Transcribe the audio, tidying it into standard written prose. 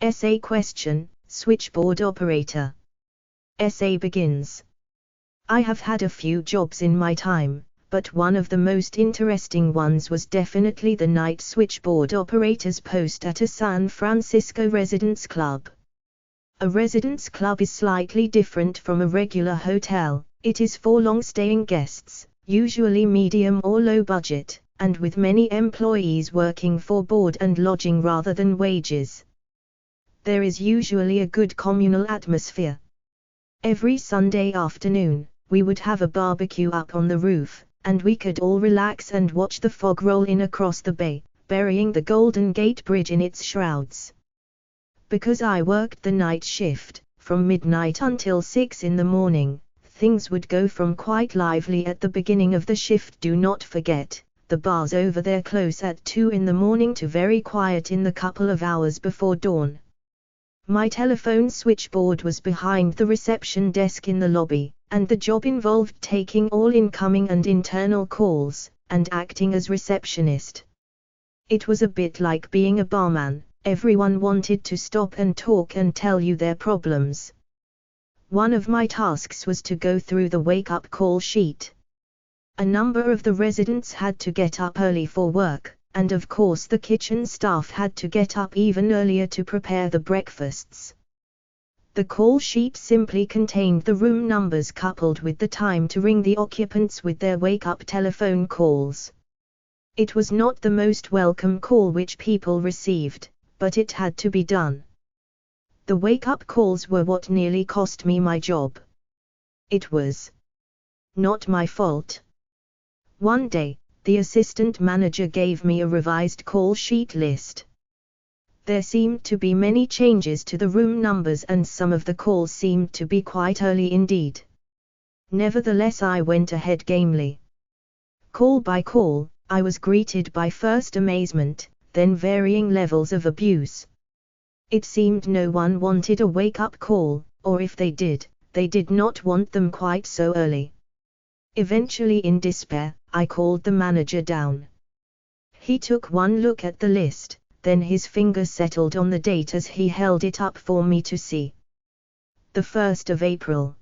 Essay question, Switchboard Operator. Essay begins. I have had a few jobs in my time, but one of the most interesting ones was definitely the night switchboard operator's post at a San Francisco residence club. A residence club is slightly different from a regular hotel. It is for long-staying guests, usually medium or low budget, and with many employees working for board and lodging rather than wages. There is usually a good communal atmosphere. Every Sunday afternoon, we would have a barbecue up on the roof, and we could all relax and watch the fog roll in across the bay, burying the Golden Gate Bridge in its shrouds. Because I worked the night shift, from midnight until 6 in the morning, things would go from quite lively at the beginning of the shift. Do not forget, the bars over there close at 2 in the morning to very quiet in the couple of hours before dawn. My telephone switchboard was behind the reception desk in the lobby, and the job involved taking all incoming and internal calls, and acting as receptionist. It was a bit like being a barman. Everyone wanted to stop and talk and tell you their problems. One of my tasks was to go through the wake-up call sheet. A number of the residents had to get up early for work, and of course the kitchen staff had to get up even earlier to prepare the breakfasts. The call sheet simply contained the room numbers coupled with the time to ring the occupants with their wake-up telephone calls. It was not the most welcome call which people received, but it had to be done. The wake-up calls were what nearly cost me my job. It was not my fault. One day, the assistant manager gave me a revised call sheet list. There seemed to be many changes to the room numbers and some of the calls seemed to be quite early indeed. Nevertheless, I went ahead gamely. Call by call, I was greeted by first amazement, then varying levels of abuse. It seemed no one wanted a wake-up call, or if they did not want them quite so early. Eventually, in despair, I called the manager down. He took one look at the list, then his finger settled on the date as he held it up for me to see. The 1st of April.